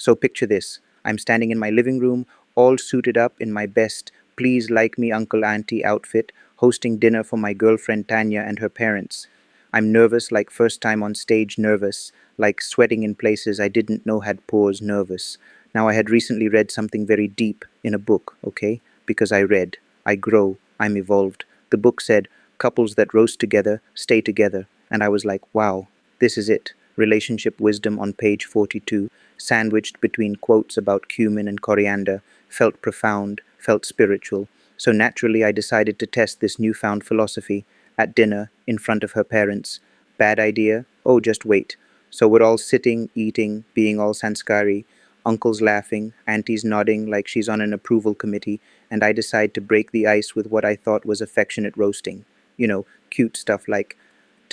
So picture this. I'm standing in my living room, all suited up in my best please like me uncle auntie outfit, hosting dinner for my girlfriend Tanya and her parents. I'm nervous like first time on stage nervous, like sweating in places I didn't know had pores nervous. Now I had recently read something very deep in a book, okay? Because I read, I grow, I'm evolved. The book said, couples that roast together stay together. And I was like, wow, this is it. Relationship wisdom on page 42, sandwiched between quotes about cumin and coriander, felt profound, felt spiritual. So naturally, I decided to test this newfound philosophy at dinner in front of her parents. Bad idea? Oh, just wait. So we're all sitting, eating, being all sanskari, uncle's laughing, auntie's nodding like she's on an approval committee, and I decide to break the ice with what I thought was affectionate roasting. You know, cute stuff like,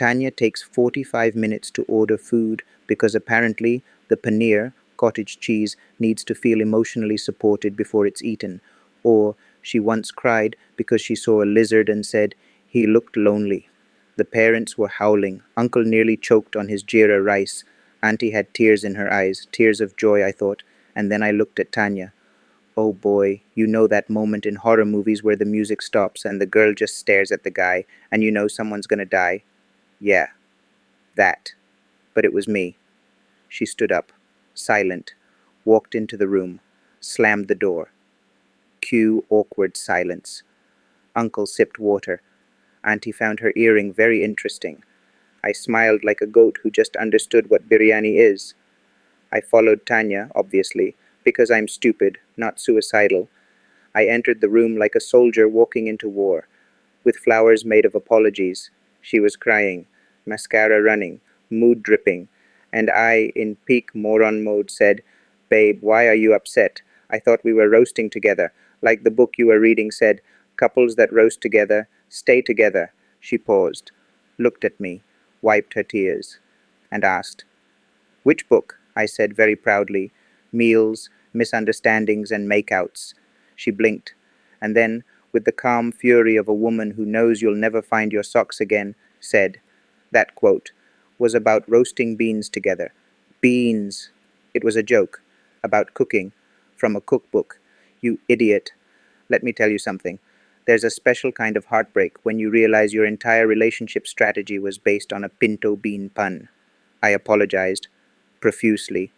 Tanya takes 45 minutes to order food because apparently the paneer, cottage cheese, needs to feel emotionally supported before it's eaten. Or she once cried because she saw a lizard and said, he looked lonely. The parents were howling. Uncle nearly choked on his jeera rice. Auntie had tears in her eyes, tears of joy, I thought. And then I looked at Tanya. Oh boy, you know that moment in horror movies where the music stops and the girl just stares at the guy and you know someone's gonna die? Yeah, that. But it was me. She stood up, silent, walked into the room, slammed the door. Cue awkward silence. Uncle sipped water. Auntie found her earring very interesting. I smiled like a goat who just understood what biryani is. I followed Tanya, obviously, because I'm stupid, not suicidal. I entered the room like a soldier walking into war, with flowers made of apologies. She was crying, mascara running, mood dripping, and I, in peak moron mode, said, Babe, why are you upset? I thought we were roasting together. Like the book you were reading said, couples that roast together stay together. She paused, looked at me, wiped her tears, and asked, Which book? I said very proudly. Meals, misunderstandings, and makeouts. She blinked, and then, with the calm fury of a woman who knows you'll never find your socks again, said, That quote was about roasting beans together. Beans! It was a joke. About cooking. From a cookbook. You idiot. Let me tell you something. There's a special kind of heartbreak when you realize your entire relationship strategy was based on a pinto bean pun. I apologized, profusely,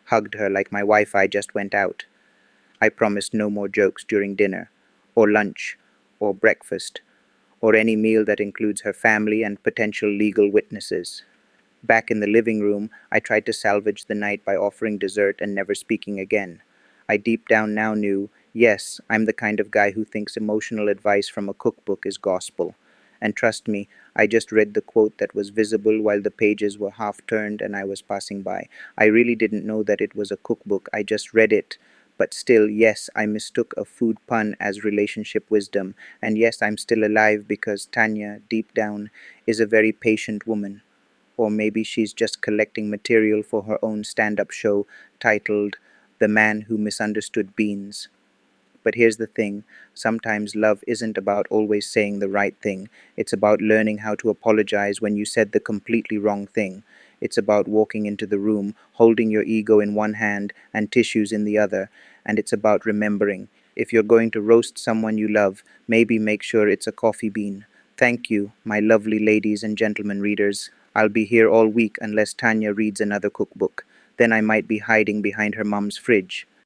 hugged her like my Wi-Fi just went out. I promised no more jokes during dinner, or lunch, or breakfast, or any meal that includes her family and potential legal witnesses. Back in the living room, I tried to salvage the night by offering dessert and never speaking again. I deep down now knew, yes, I'm the kind of guy who thinks emotional advice from a cookbook is gospel. And trust me, I just read the quote that was visible while the pages were half turned and I was passing by. I really didn't know that it was a cookbook, I just read it. But still, yes, I mistook a food pun as relationship wisdom. And yes, I'm still alive because Tanya, deep down, is a very patient woman. Or maybe she's just collecting material for her own stand-up show titled The Man Who Misunderstood Beans. But here's the thing, sometimes love isn't about always saying the right thing. It's about learning how to apologize when you said the completely wrong thing. It's about walking into the room, holding your ego in one hand and tissues in the other. And it's about remembering, if you're going to roast someone you love, maybe make sure it's a coffee bean. Thank you, my lovely ladies and gentlemen readers. I'll be here all week unless Tanya reads another cookbook. Then I might be hiding behind her mum's fridge.